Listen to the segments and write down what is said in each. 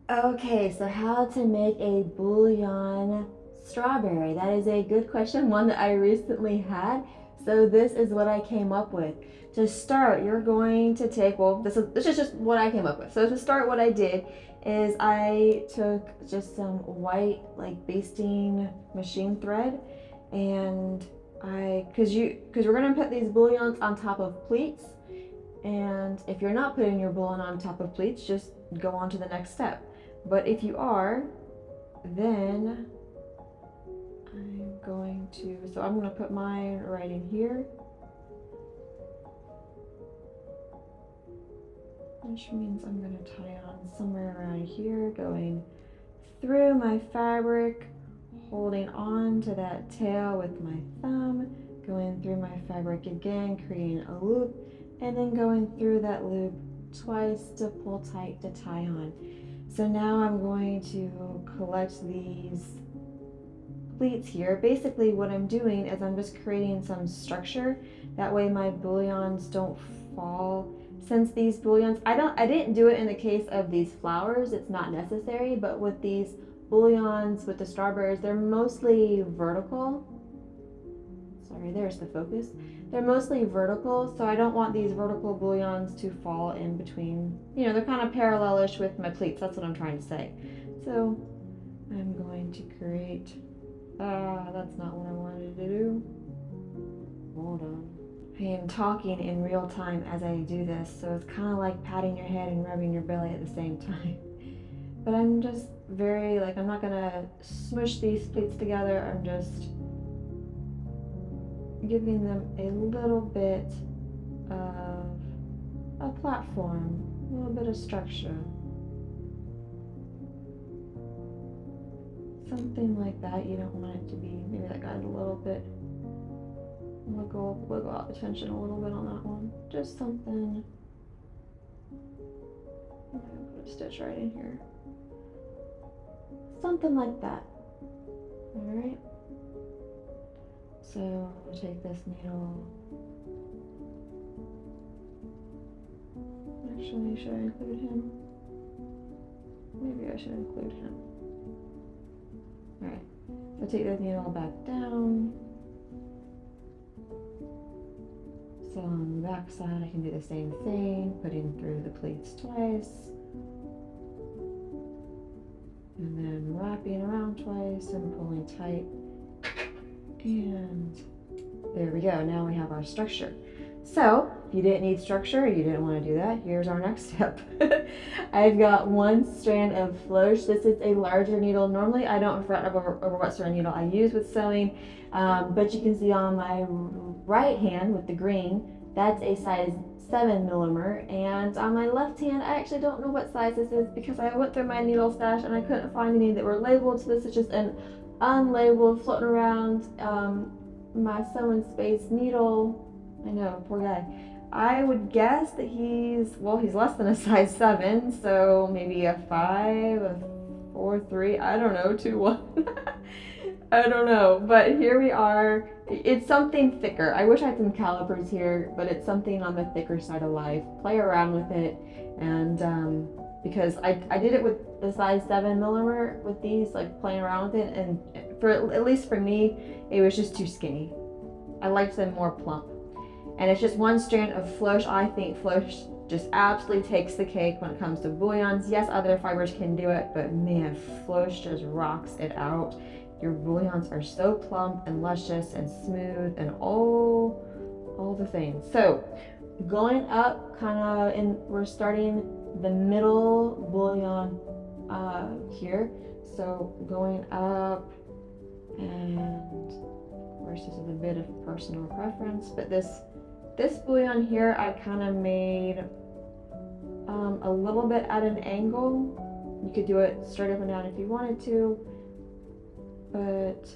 Okay, so how to make a bullion strawberry? That is a good question, one that I recently had. So this is what I came up with. To start, you're going to take, well, this is just what I came up with. So to start, what I did is I took just some white like basting machine thread, and because we're gonna put these bullions on top of pleats, and if you're not putting your bullion on top of pleats, just go on to the next step. But if you are, then I'm going to put mine right in here, which means I'm going to tie it on somewhere around here, going through my fabric, holding on to that tail with my thumb, going through my fabric again, creating a loop, and then going through that loop twice to pull tight to tie on. So now I'm going to collect these pleats here. Basically what I'm doing is I'm just creating some structure. That way my bullions don't fall. Since these bullions, I didn't do it in the case of these flowers, it's not necessary, but with these bullions, with the strawberries, they're mostly vertical. Sorry, there's the focus. They're mostly vertical, so I don't want these vertical bullions to fall in between. You know, they're kind of parallelish with my pleats, that's what I'm trying to say. So I'm going to create, that's not what I wanted to do. Hold on. I am talking in real time as I do this, so it's kind of like patting your head and rubbing your belly at the same time. But I'm just I'm not gonna smush these pleats together, I'm just giving them a little bit of a platform, a little bit of structure. Something like that. You don't want it to be, maybe that got a little bit, wiggle out the tension a little bit on that one. Just something. I'm gonna put a stitch right in here. Something like that. Alright. So I'll take this needle. Actually, should I include him? Maybe I should include him. Alright, so take this needle back down. So on the back side, I can do the same thing, putting through the pleats twice. And then wrapping around twice and pulling tight. And there we go, now we have our structure. So, if you didn't need structure, you didn't want to do that, here's our next step. I've got one strand of floche. This is a larger needle. Normally I don't fret over what sort of needle I use with sewing, but you can see on my right hand with the green, that's a size 7 millimeter, and on my left hand, I actually don't know what size this is because I went through my needle stash and I couldn't find any that were labeled, so this is just an unlabeled floating around my sewing space needle. I know, poor guy. I would guess that he's less than a size 7, so maybe a 5, a 4, 3, I don't know, 2, 1. I don't know, but here we are. It's something thicker. I wish I had some calipers here, but it's something on the thicker side of life. Play around with it, and because I did it with the size 7 millimeter with these, like playing around with it, and at least for me, it was just too skinny. I liked them more plump. And it's just one strand of floche. I think floche just absolutely takes the cake when it comes to bullions. Yes, other fibers can do it, but man, floche just rocks it out. Your bullions are so plump and luscious and smooth and all the things. So going up we're starting the middle bullion here. So going up, and of course this is a bit of personal preference, but this bullion here I kind of made a little bit at an angle. You could do it straight up and down if you wanted to, but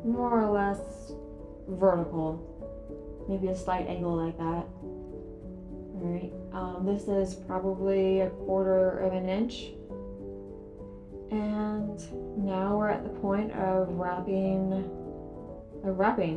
more or less vertical, maybe a slight angle like that. Alright, this is probably 1/4 of an inch, and now we're at the point of wrapping.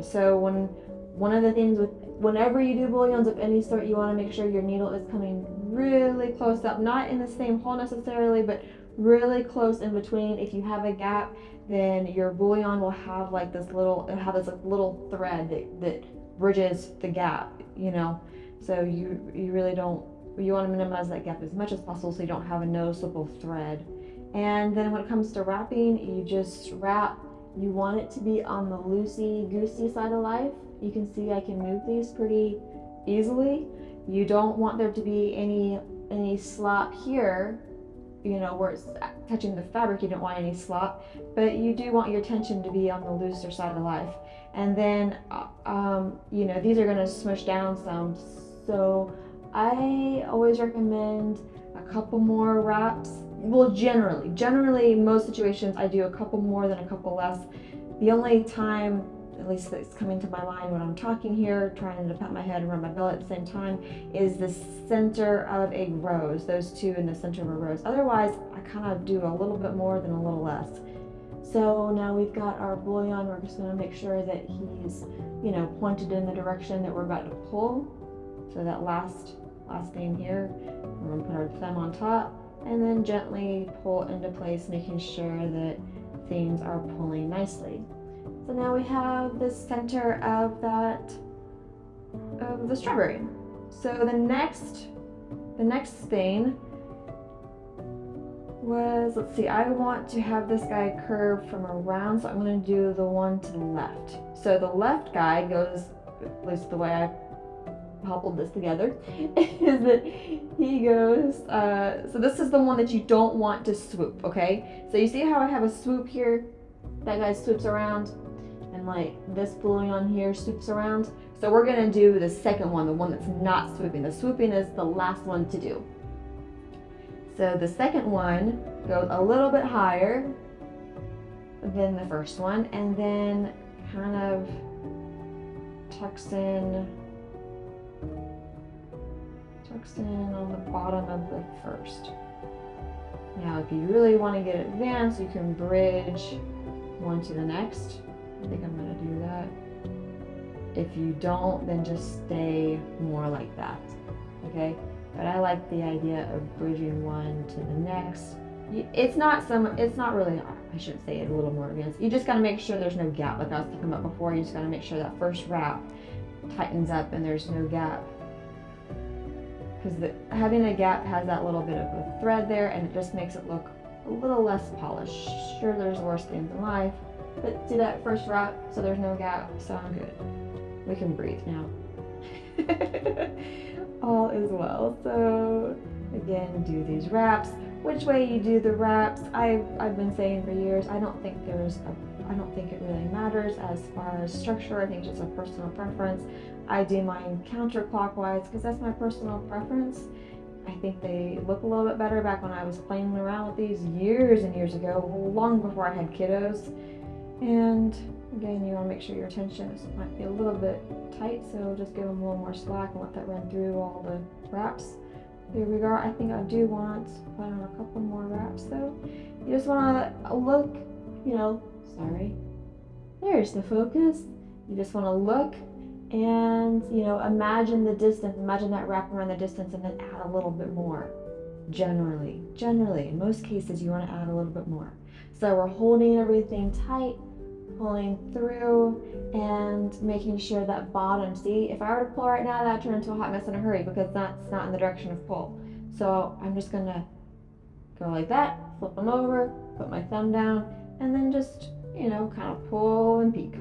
So one of the things whenever you do bullions of any sort, you want to make sure your needle is coming really close up, not in the same hole necessarily, but really close in between. If you have a gap, then your bullion will have like this little, it'll have this like little thread that bridges the gap, you know. So you really don't, you want to minimize that gap as much as possible so you don't have a noticeable thread. And then when it comes to wrapping, you just wrap, you want it to be on the loosey-goosey side of life. You can see I can move these pretty easily. You don't want there to be any slop here, you know, where it's touching the fabric. You don't want any slop, but you do want your tension to be on the looser side of life. And then, you know, these are going to smush down some. So I always recommend a couple more wraps. Well, generally most situations I do a couple more than a couple less. The only time, at least that's coming to my mind when I'm talking here, trying to pat my head around my belly at the same time, is the center of a rose, those two in the center of a rose. Otherwise, I kind of do a little bit more than a little less. So now we've got our bullion. We're just going to make sure that he's, you know, pointed in the direction that we're about to pull. So that last thing here, we're going to put our thumb on top and then gently pull into place, making sure that things are pulling nicely. So now we have the center of the strawberry. So the next thing was, let's see, I want to have this guy curve from around, so I'm going to do the one to the left. So the left guy goes, at least the way I hobbled this together, is that he goes, so this is the one that you don't want to swoop, okay? So you see how I have a swoop here? That guy swoops around, and like this bullion here swoops around. So we're gonna do the second one, the one that's not swooping. The swooping is the last one to do. So the second one goes a little bit higher than the first one, and then kind of tucks in on the bottom of the first. Now, if you really want to get advanced, you can bridge one to the next. I think I'm going to do that. If you don't, then just stay more like that, okay? But I like the idea of bridging one to the next. It's not really, I shouldn't say it a little more advanced. You just got to make sure there's no gap, like I was talking about before. You just got to make sure that first wrap tightens up and there's no gap. Because having a gap has that little bit of a thread there, and it just makes it look a little less polished. Sure, there's worse things in life, but do that first wrap so there's no gap, so I'm good. We can breathe now. All is well. So again, do these wraps. Which way you do the wraps, I've been saying for years, I don't think it really matters as far as structure. I think it's just a personal preference. I do mine counterclockwise because that's my personal preference. I think they look a little bit better. Back when I was playing around with these years and years ago, long before I had kiddos. And again, you want to make sure your tension might be a little bit tight, so just give them a little more slack and let that run through all the wraps. There we go. I think I do want to put on a couple more wraps though. You just want to look, you know, sorry, there's the focus. You just want to look and, you know, imagine the distance, imagine that wrap around the distance, and then add a little bit more. Generally, in most cases, you want to add a little bit more. So we're holding everything tight, pulling through, and making sure that bottom, see, if I were to pull right now, that'd turn into a hot mess in a hurry because that's not in the direction of pull. So I'm just gonna go like that, flip them over, put my thumb down, and then just, you know, kind of pull and peek,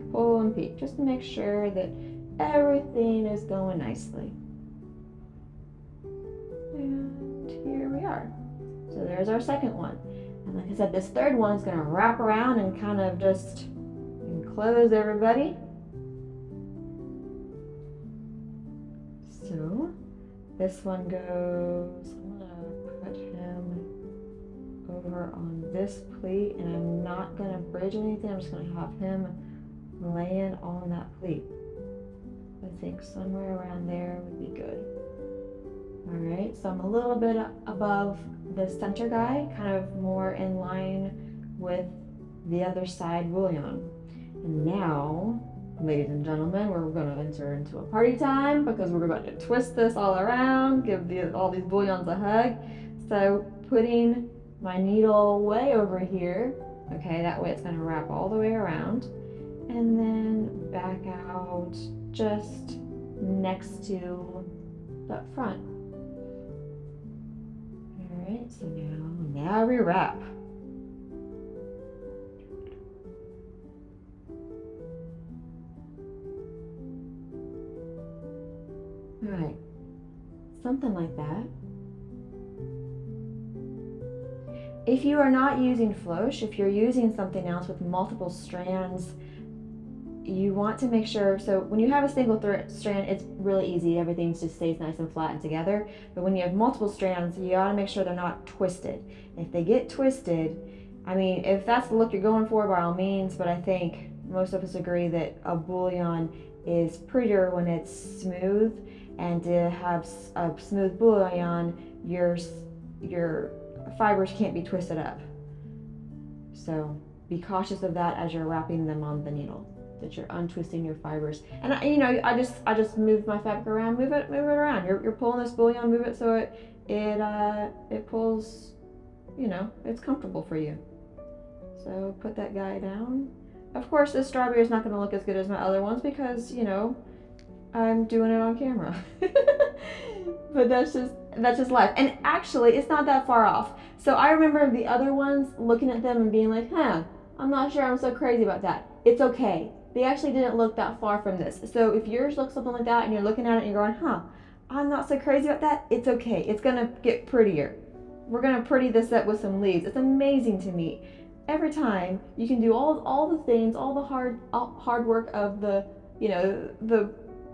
just to make sure that everything is going nicely. And here we are. So there's our second one. And like I said, this third one is going to wrap around and kind of just enclose everybody. So this one goes, I'm going to put him over on this pleat, and I'm not going to bridge anything. I'm just going to have him laying on that pleat. I think somewhere around there would be good. All right, so I'm a little bit above the center guy, kind of more in line with the other side bullion. And now ladies and gentlemen, we're going to enter into a party time because we're about to twist this all around, give all these bullions a hug. So putting my needle way over here, okay, that way it's going to wrap all the way around, and then back out just next to the front. All right, so now we wrap. All right, something like that. If you are not using floche, if you're using something else with multiple strands, you want to make sure, so when you have a single strand, it's really easy, everything just stays nice and flat and together. But when you have multiple strands, you gotta make sure they're not twisted. If they get twisted, I mean, if that's the look you're going for, by all means, but I think most of us agree that a bullion is prettier when it's smooth, and to have a smooth bullion, your fibers can't be twisted up. So be cautious of that as you're wrapping them on the needle, that you're untwisting your fibers. And I just move my fabric around, move it around. You're pulling this bullion, move it so it pulls, it's comfortable for you. So put that guy down. Of course, this strawberry is not going to look as good as my other ones because I'm doing it on camera. But that's just life. And actually, it's not that far off. So I remember the other ones, looking at them and being like, I'm not sure I'm so crazy about that. It's okay. They actually didn't look that far from this. So if yours looks something like that and you're looking at it and you're going, I'm not so crazy about that, it's okay. It's gonna get prettier. We're gonna pretty this up with some leaves. It's amazing to me. Every time you can do all the things, all the hard work of the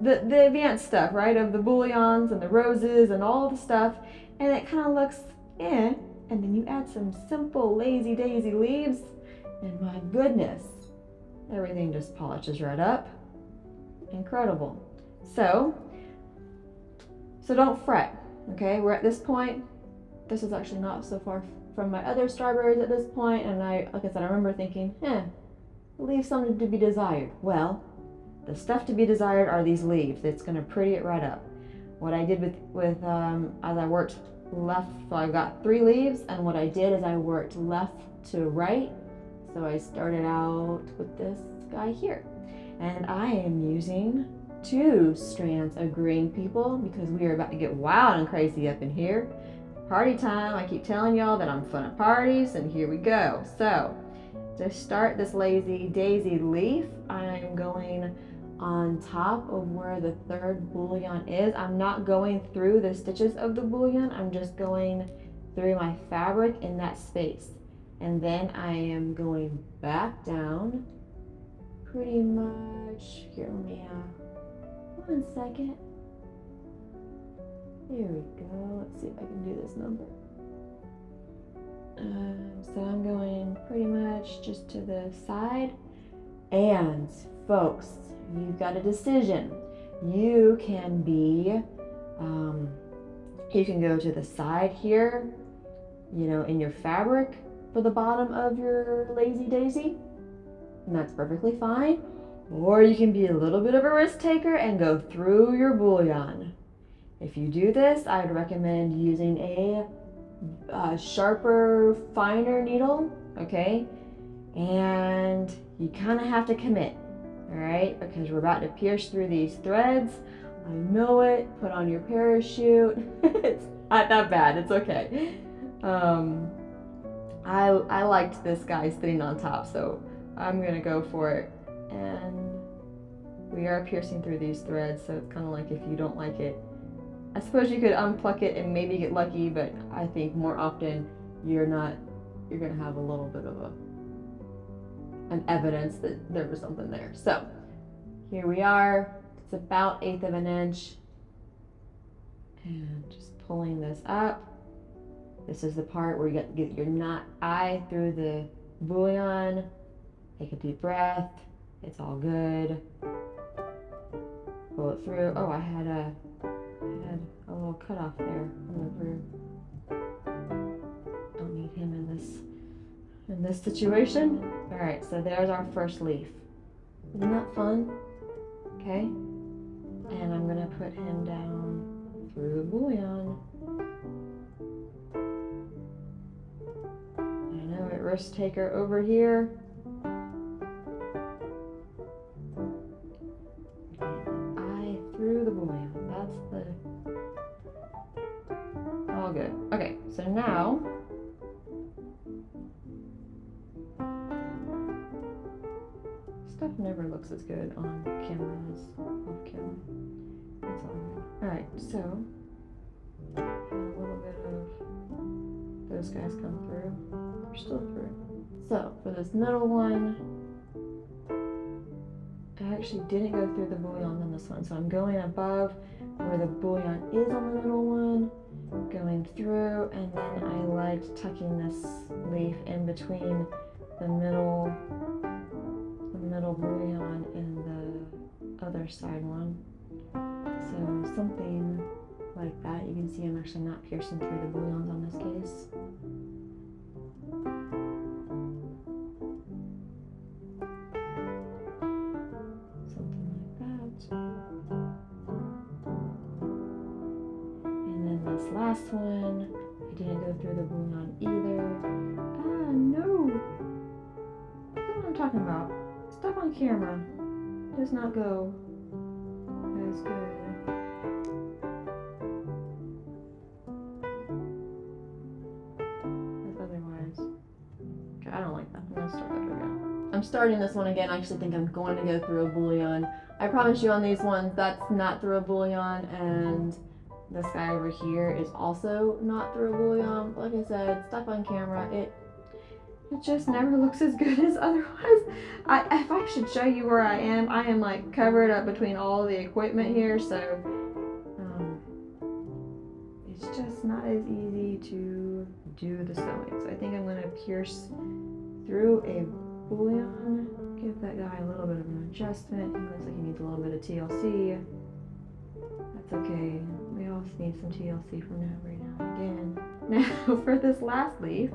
advanced stuff, right? Of the bullions and the roses and all the stuff, and it kind of looks and then you add some simple lazy daisy leaves, and my goodness, everything just polishes right up. Incredible. So don't fret, okay? We're at this point. This is actually not so far from my other strawberries at this point, and like I said, I remember thinking, leave something to be desired. Well, the stuff to be desired are these leaves. It's going to pretty it right up. What I did with as I worked left, so I got 3 leaves, and what I did is I worked left to right. So I started out with this guy here, and I am using 2 strands of green, people, because we are about to get wild and crazy up in here. Party time. I keep telling y'all that I'm fun at parties, and here we go. So to start this lazy daisy leaf, I'm going on top of where the 3rd bullion is. I'm not going through the stitches of the bullion, I'm just going through my fabric in that space. And then I am going back down pretty much, here, let me have 1 second. Here we go, let's see if I can do this number. So I'm going pretty much just to the side. And folks, you've got a decision. You can go to the side here, in your fabric for the bottom of your lazy daisy, and that's perfectly fine. Or you can be a little bit of a risk taker and go through your bullion. If you do this, I'd recommend using a sharper, finer needle, okay? And you kind of have to commit, all right? Because we're about to pierce through these threads. I know it. Put on your parachute. It's not that bad. It's okay. I liked this guy sitting on top, so I'm gonna go for it. And we are piercing through these threads, so it's kind of like if you don't like it, I suppose you could unpluck it and maybe get lucky, but I think more often you're gonna have a little bit of an evidence that there was something there. So here we are. It's about 1/8 of an inch, and just pulling this up. This is the part where you get your knot eye through the bullion. Take a deep breath. It's all good. Pull it through. Oh, I had a little cut off there coming through. Don't need him in this situation. All right, so there's our first leaf. Isn't that fun? Okay, and I'm gonna put him down through the bullion. I know it risk taker over here. I threw the bullion. That's the all good. Okay, so now stuff never looks as good on camera as off camera. That's all good. Alright, so a little bit of those guys come through. They're still through. So for this middle one, I actually didn't go through the bullion on this one. So I'm going above where the bullion is on the middle one, going through, and then I liked tucking this leaf in between the middle bullion and the other side one. So something like that. You can see I'm actually not piercing through the bullions on this case. Something like that. And then this last one, I didn't go through the bullion either. Ah, no! That's what I'm talking about. Stuff on camera does not go as good. As otherwise. Okay, I don't like that. I'm gonna start that again. I'm starting this one again. I actually think I'm going to go through a bullion. I promise you on these ones, that's not through a bullion, and this guy over here is also not through a bullion. Like I said, stuff on camera, it just never looks as good as otherwise. If I should show you where I am like covered up between all the equipment here, so it's just not as easy to do the sewing. So I think I'm gonna pierce through a bullion, give that guy a little bit of an adjustment. He looks like he needs a little bit of TLC. That's okay. We all need some TLC from every now and again. Now for this last leaf,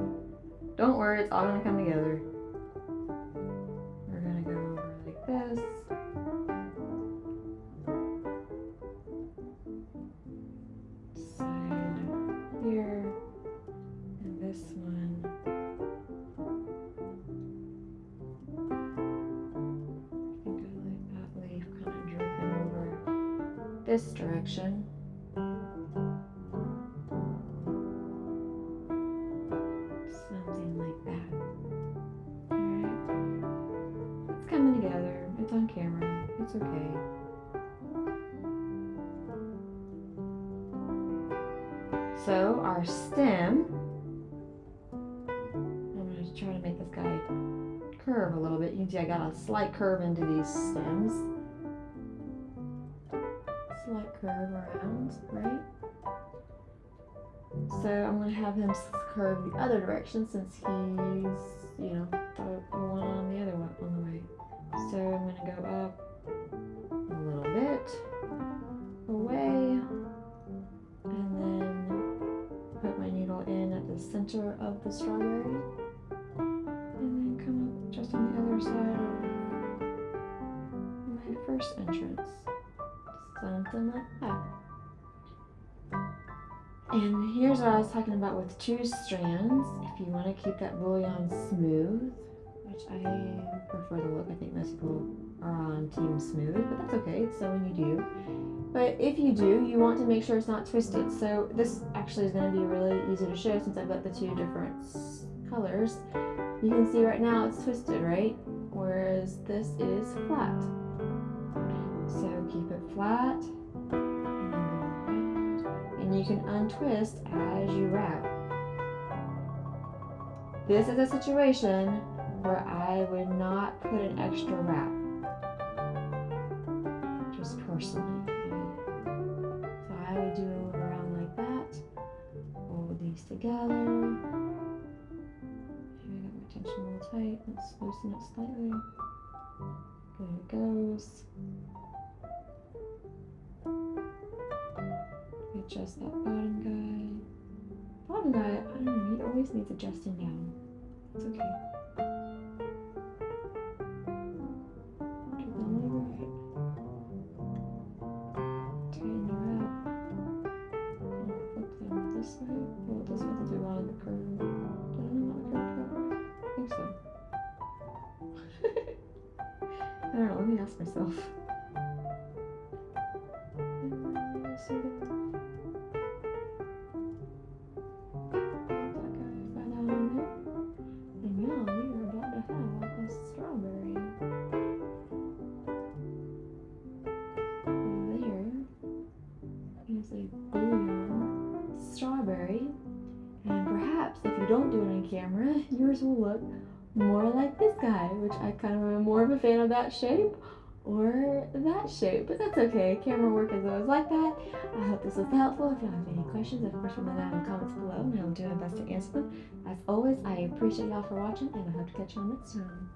don't worry, it's all gonna come together. We're gonna go over like this. Side here. And this one. I think I like that leaf kind of drooping over this direction. Something like that. Alright. It's coming together. It's on camera. It's okay. So our stem, I'm going to try to make this guy curve a little bit. You can see I got a slight curve into these stems. Slight curve around, right? So I'm going to have him curve the other direction since he's, you know, the one on the other one on the right. So I'm going to go up a little bit, away, and then put my needle in at the center of the strawberry, and then come up just on the other side of my first entrance. Something like that. And here's what I was talking about with 2 strands. If you want to keep that bullion smooth, which I prefer the look, I think most people are on team smooth, but that's okay, it's sewing you do. But if you do, you want to make sure it's not twisted. So this actually is going to be really easy to show since I've got the 2 different colors. You can see right now it's twisted, right? Whereas this is flat. So keep it flat. And you can untwist as you wrap. This is a situation where I would not put an extra wrap. Just personally. So I would do it around like that. Hold these together. Here I got my tension a little tight. Let's loosen it slightly. There it goes. Adjust that bottom guy. Bottom guy, I don't know, he always needs adjusting down. It's okay. Get that over it. ask myself. And now we are about to have a strawberry. There is a bullion strawberry. And perhaps if you don't do it on camera, yours will look more like this guy, which I kind of am more of a fan of that shape or that shape, but that's okay. Camera work is always like that. I hope this was helpful. If you have any questions, of course, remember that in the comments below, and I'll do my best to answer them. As always, I appreciate y'all for watching, and I hope to catch y'all next time.